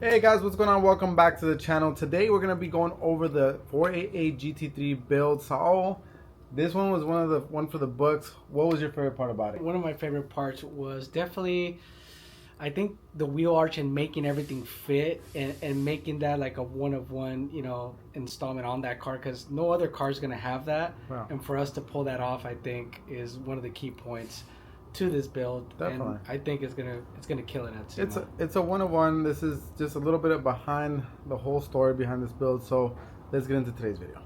Hey guys, what's going on? Welcome back to the channel. Today we're going to be going over the 488 GT3 build. So this one was one for the books. What was your favorite part about it? One of my favorite parts was definitely, I think, the wheel arch and making everything fit and making that like a one-of-one, installment on that car, because no other car is going to have that. Wow. And for us to pull that off, I think, is one of the key points to this build. Definitely. And I think it's gonna kill it at SEMA. It's a one-of-one. This is just a little bit behind the whole story behind this build. So let's get into today's video.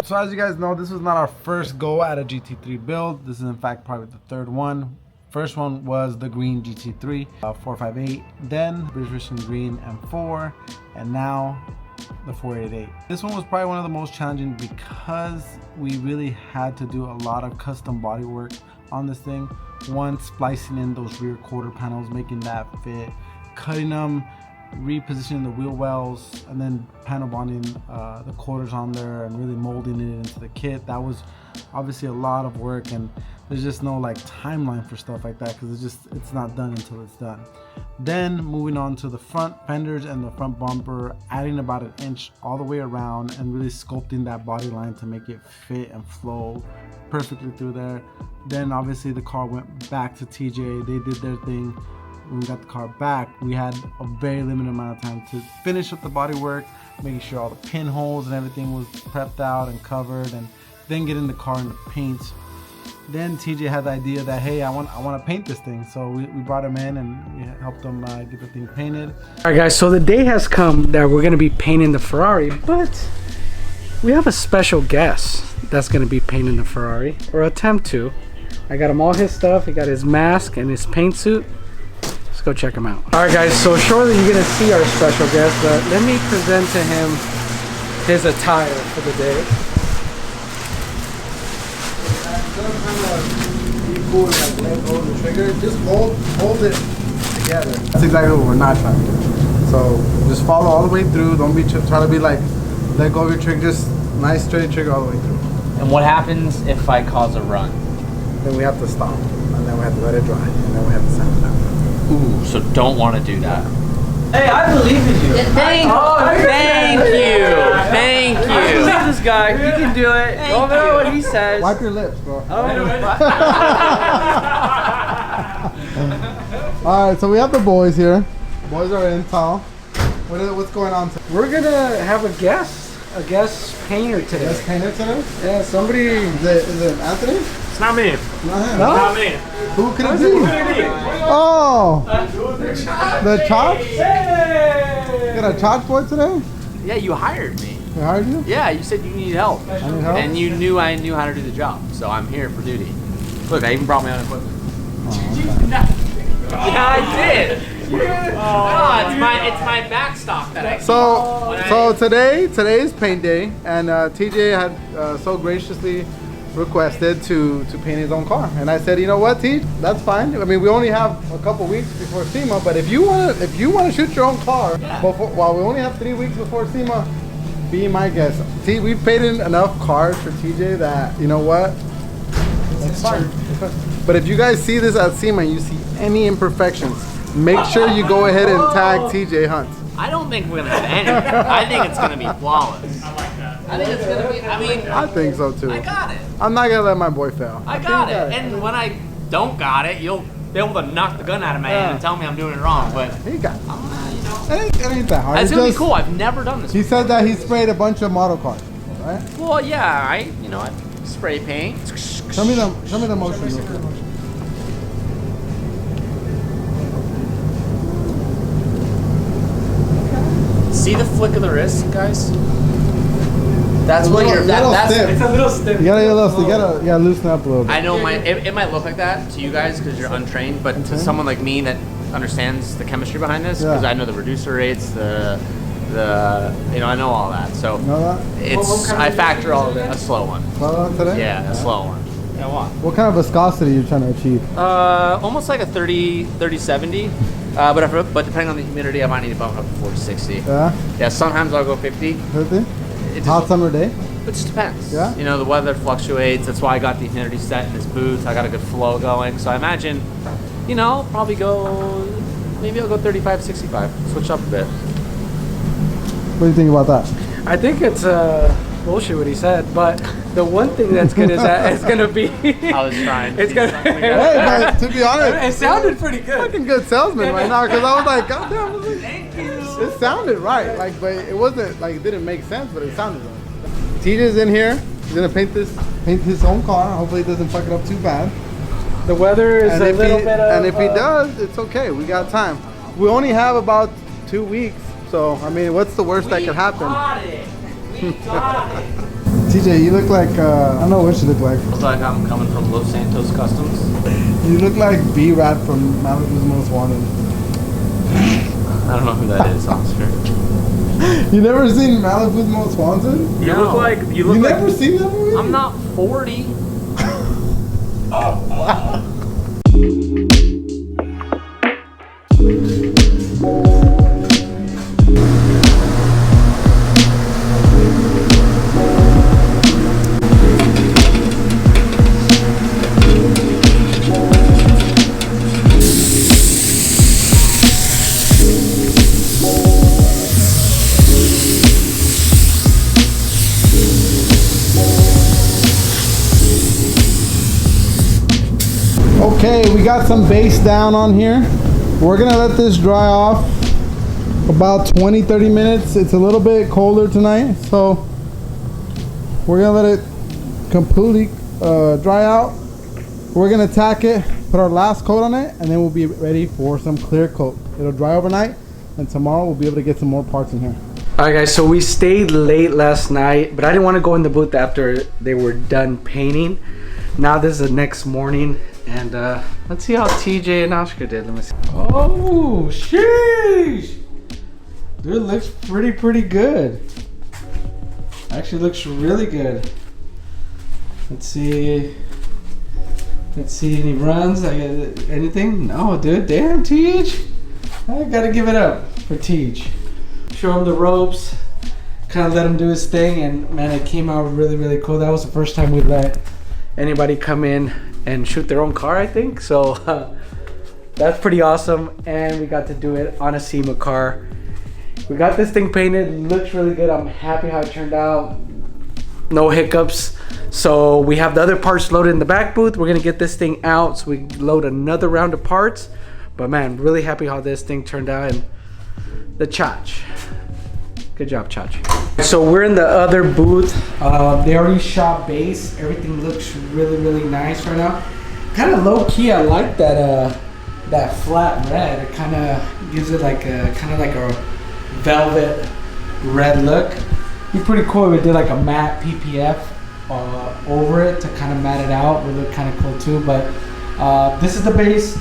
So as you guys know, this was not our first go at a GT3 build. This is in fact probably the third one. First one was the green GT3 458, then British Racing Green M4, and now the 488. This one was probably one of the most challenging because we really had to do a lot of custom bodywork on this thing. One, splicing in those rear quarter panels, making that fit, cutting them, repositioning the wheel wells, and then panel bonding the quarters on there and really molding it into the kit. That was obviously a lot of work, and there's just no like timeline for stuff like that because it's not done until it's done. Then moving on to the front fenders and the front bumper, adding about an inch all the way around and really sculpting that body line to make it fit and flow perfectly through there. Then obviously the car went back to TJ. They did their thing. When we got the car back, we had a very limited amount of time to finish up the body work, making sure all the pinholes and everything was prepped out and covered, and then getting the car into paint. Then TJ had the idea that, hey, I want to paint this thing, so we brought him in and we helped him get the thing painted. All right, guys, so the day has come that we're going to be painting the Ferrari, but we have a special guest that's going to be painting the Ferrari, or attempt to. I got him all his stuff. He got his mask and his paint suit. Go check him out. All right, guys, so shortly you're gonna see our special guest, but let me present to him his attire for the day. Be cool and like let go of the trigger. Just hold it together. That's exactly what we're not trying to do. So just follow all the way through. Don't be try to be like let go of your trigger. Just nice straight trigger all the way through. And what happens if I cause a run? Then we have to stop, and then we have to let it dry, and then we have to sand it out. Ooh, so don't want to do that. Hey, I believe in you. Thank you. Thank you. I believe this guy. He can do it. Don't know what he says. Wipe your lips, bro. All right, so we have the boys here. Boys are in tall. What's going on today? We're gonna have a guest painter today. Guest painter today? Yeah, somebody. Is it Anthony? It's not me. Not him. No? Not me. Who could it be? Oh, the Chop? Hey! You got a Chop boy today? Yeah, you hired me. They hired you? Yeah, you said you need help. I need help? And you knew I knew how to do the job, so I'm here for duty. Look, I even brought my own equipment. Oh, okay. Yeah, I did. It's my back stock that I So today's paint day, and TJ had so graciously requested to paint his own car, and I said, you know what, T, that's fine. I mean, we only have a couple weeks before SEMA, but if you want to shoot your own car, while we only have 3 weeks before SEMA, be my guest. T, we've painted enough cars for TJ that, you know what, it's fine. But if you guys see this at SEMA and you see any imperfections, make sure you go ahead and tag TJ Hunt. I don't think we're gonna have any. I think it's gonna be flawless. I like that. I think it's gonna be. I think so too. I got it. I'm not gonna let my boy fail. I got it. And when I don't got it, you'll be able to knock the gun out of my hand and tell me I'm doing it wrong. But he got it. You know, It ain't that hard. it's gonna be cool. I've never done this. He said that he sprayed a bunch of model cars, right? Well, yeah, I spray paint. Show me the motion. Real quick. See the flick of the wrist, guys? That's what you're. It's a little stiff. You gotta loosen up a little bit. I know it might look like that to you guys because you're untrained, but to someone like me that understands the chemistry behind this, because I know the reducer rates, the I know all that. So You know that? it's I factor all of it. A slow one. Slow one today? Yeah, a slow one. Yeah, what? What kind of viscosity are you trying to achieve? Almost like a 30-70. But depending on the humidity, I might need to bump it up to 40-60. Yeah? Yeah, sometimes I'll go 50. 50? Hot summer day? It just depends. Yeah? You know, the weather fluctuates. That's why I got the humidity set in this booth. I got a good flow going. So I imagine, you know, I'll probably go, maybe I'll go 35-65. Switch up a bit. What do you think about that? I think it's bullshit what he said, but the one thing that's good is that it's gonna be. I was trying. It's gonna. Hey, but to be honest, It sounded pretty good. fucking good salesman right now, because I was like, God damn, I was like, Thank you. it sounded right, like, but it wasn't like it didn't make sense, but it sounded right. TJ's in here. He's gonna paint his own car. Hopefully, it doesn't fuck it up too bad. The weather is a little bit of. And if he does, it's okay. We got time. We only have about 2 weeks, so I mean, what's the worst that could happen? We got it. TJ, you look like I don't know what you look like. Looks like I'm coming from Los Santos Customs. You look like B-Rat from Malibu's Most Wanted. I don't know who that is, Oscar. You never seen Malibu's Most Wanted? You look like You never seen that movie? I'm not 40. Oh, wow. Okay, we got some base down on here. We're gonna let this dry off about 20-30 minutes. It's a little bit colder tonight, so we're gonna let it completely dry out. We're gonna tack it, put our last coat on it, and then we'll be ready for some clear coat. It'll dry overnight, and tomorrow we'll be able to get some more parts in here. All right, guys. So we stayed late last night, but I didn't want to go in the booth after they were done painting. Now this is the next morning. And let's see how TJ and Oscar did. Let me see. Oh, sheesh! Dude, looks pretty good. Actually looks really good. Let's see. Let's see any runs. I got anything? No, dude. Damn, Teej. I gotta give it up for Teej. Show him the ropes. Kind of let him do his thing, and man, it came out really cool. That was the first time we let anybody come in and shoot their own car, I think. So that's pretty awesome. And we got to do it on a SEMA car. We got this thing painted, looks really good. I'm happy how it turned out. No hiccups. So we have the other parts loaded in the back booth. We're gonna get this thing out so we can load another round of parts. But man, really happy how this thing turned out. And the Chach. Good job, Chach. So we're in the other booth. They already shot base. Everything looks really nice right now. Kind of low key. I like that that flat red. It kind of gives it like a velvet red look. Be pretty cool if we did like a matte PPF over it to kind of matte it out. Would look kind of cool too. But this is the base.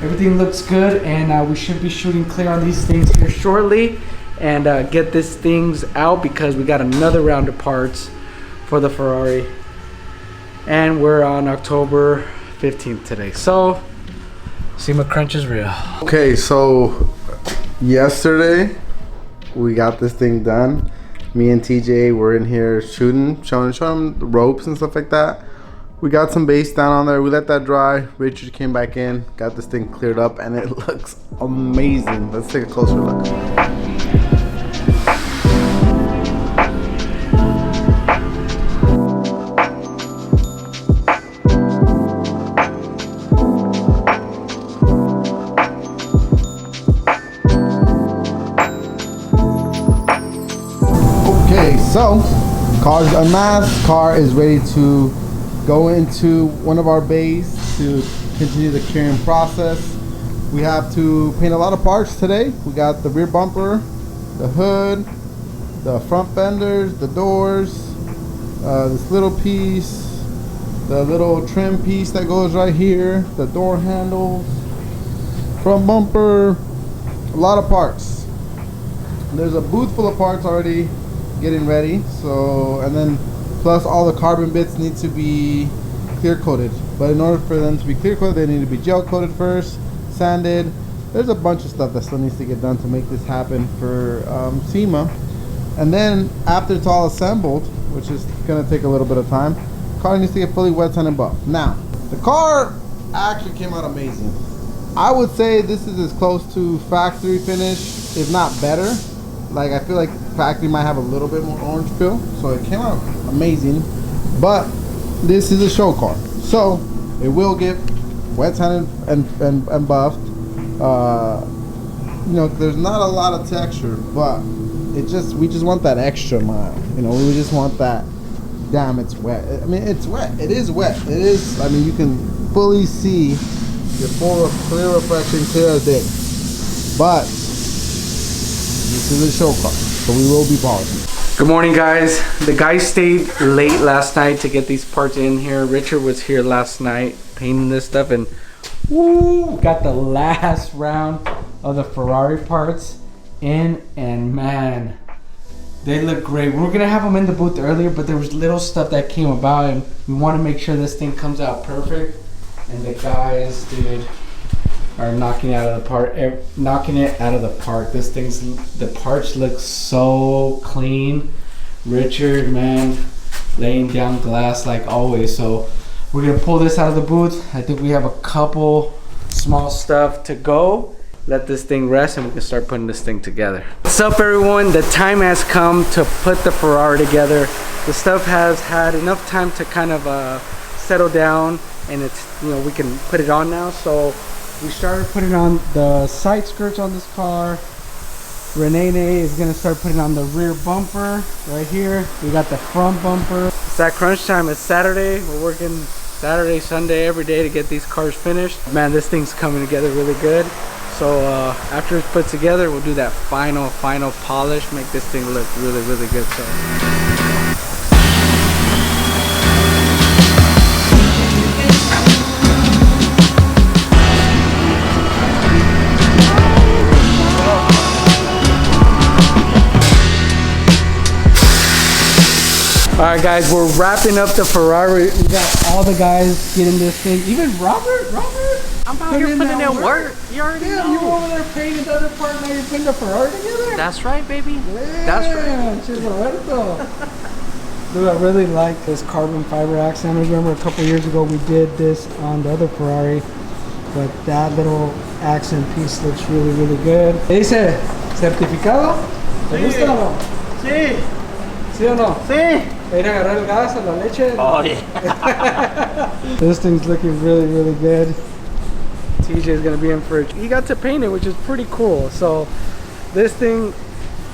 Everything looks good, and we should be shooting clear on these things here shortly. And get these things out because we got another round of parts for the Ferrari. And we're on October 15th today. So, SEMA crunch is real. Okay, so yesterday we got this thing done. Me and TJ were in here shooting, showing the ropes and stuff like that. We got some base down on there. We let that dry. Richard came back in, got this thing cleared up, and it looks amazing. Let's take a closer look. So, car's unmasked, car is ready to go into one of our bays to continue the curing process. We have to paint a lot of parts today. We got the rear bumper, the hood, the front fenders, the doors, this little piece, the little trim piece that goes right here, the door handles, front bumper, a lot of parts. There's a booth full of parts already getting ready, so, and then plus all the carbon bits need to be clear coated. But in order for them to be clear coated, they need to be gel coated first, sanded. There's a bunch of stuff that still needs to get done to make this happen for SEMA. And then after it's all assembled, which is gonna take a little bit of time, the car needs to get fully wet, sanded, and buffed. Now, the car actually came out amazing. I would say this is as close to factory finish, if not better. Like, I feel like factory might have a little bit more orange peel, so it came out amazing. But this is a show car, so it will get wet, sanded, and buffed. You know, there's not a lot of texture, but we just want that extra mile. You know, we just want that. Damn, it's wet. I mean, it's wet. It is wet. It is. I mean, you can fully see your full clear reflection, clear as day. But this is a show car, so we will be polishing. Good morning, guys. The guys stayed late last night to get these parts in here. Richard was here last night painting this stuff, and woo, got the last round of the Ferrari parts in, and man, they look great. We were gonna have them in the booth earlier, but there was little stuff that came about, and we want to make sure this thing comes out perfect. And the guys, dude, are knocking it out of the park. This thing's, the parts look so clean. Richard, man, laying down glass like always. So we're gonna pull this out of the booth. I think we have a couple small stuff to go. Let this thing rest and we can start putting this thing together. What's up, everyone? The time has come to put the Ferrari together. The stuff has had enough time to kind of settle down, and it's, you know, we can put it on now. So we started putting on the side skirts on this car. Renee is gonna start putting on the rear bumper right here. We got the front bumper. It's at crunch time. It's Saturday. We're working Saturday, Sunday, every day to get these cars finished. Man, this thing's coming together really good. So after it's put together, we'll do that final polish, make this thing look really good. So alright, guys, we're wrapping up the Ferrari. We got all the guys getting this thing. Even Robert? I'm out here putting in work. You already know. You were over there painting the other part, now you're putting the Ferrari together? That's right, baby. Yeah, That's right. Dude, I really like this carbon fiber accent. I remember a couple years ago we did this on the other Ferrari, but that little accent piece looks really good. ¿Qué dice? ¿Certificado? ¿Te gusta o no? Sí. ¿Sí o no? Sí. Ir a agarrar el gas a la leche. Oh, yeah. This thing's looking really good. TJ is gonna be in for it. He got to paint it, which is pretty cool. So this thing,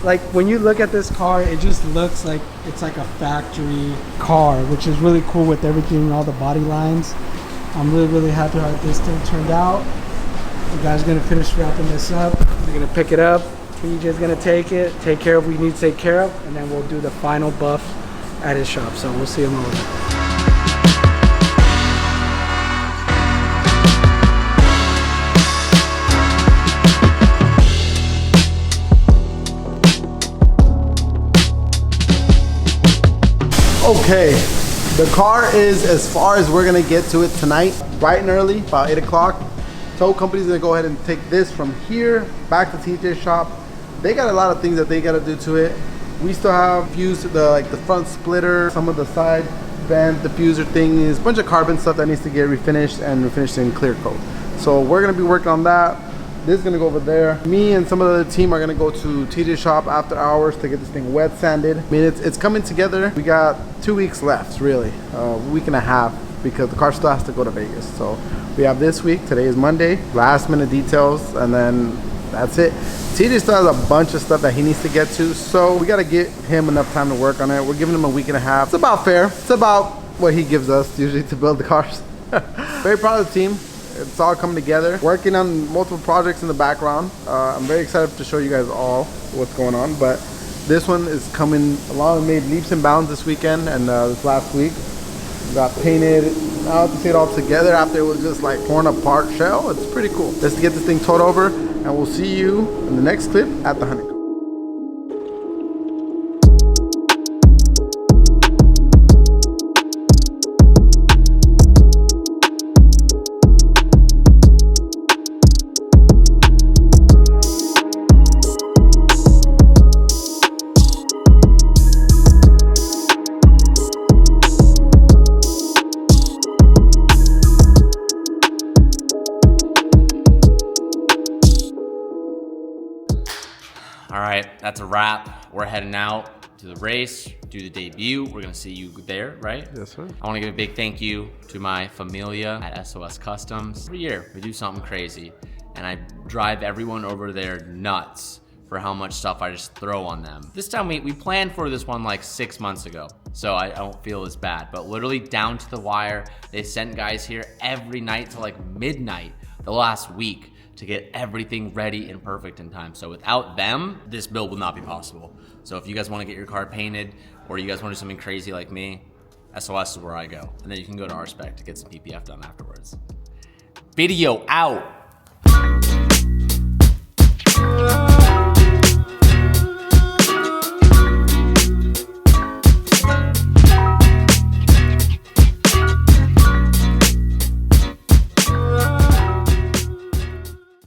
like when you look at this car, it just looks like it's like a factory car, which is really cool with everything, all the body lines. I'm really happy how this thing turned out. The guy's gonna finish wrapping this up. We're gonna pick it up. TJ's gonna take it, take care of what we need to take care of, and then we'll do the final buff at his shop. So we'll see him over there. Okay, the car is as far as we're gonna get to it tonight, bright and early, about 8 o'clock. Tow company's gonna go ahead and take this from here back to TJ's shop. They got a lot of things that they gotta do to it. We still have used the front splitter, some of the side vent diffuser thing, is a bunch of carbon stuff that needs to get refinished and refinished in clear coat. So we're gonna be working on that. This is gonna go over there. Me and some of the team are gonna go to TJ's shop after hours to get this thing wet sanded. I mean, it's coming together. We got 2 weeks left, really, a week and a half, because the car still has to go to Vegas. So we have this week. Today is Monday. Last minute details, and then that's it. TJ still has a bunch of stuff that he needs to get to, so we got to get him enough time to work on it. We're giving him a week and a half. It's about fair. It's about what he gives us usually to build the cars. Very proud of the team. It's all coming together. Working on multiple projects in the background. I'm very excited to show you guys all what's going on, but this one is coming along. We made leaps and bounds this weekend and this last week. Got painted. Now to see it all together after it was just like torn apart shell. It's pretty cool. Let's get this thing towed over, and we'll see you in the next clip at the honeycomb. that's a wrap. We're heading out to the race, do the debut. We're gonna see you there, right? Yes, sir. I wanna give a big thank you to my familia at SOS Customz. Every year, we do something crazy, and I drive everyone over there nuts for how much stuff I just throw on them. This time we planned for this one like 6 months ago, so I don't feel as bad, but literally down to the wire, they sent guys here every night till like midnight the last week to get everything ready and perfect in time. So without them, this build would not be possible. So if you guys wanna get your car painted, or you guys wanna do something crazy like me, SOS is where I go. And then you can go to RSpec to get some PPF done afterwards. Video out.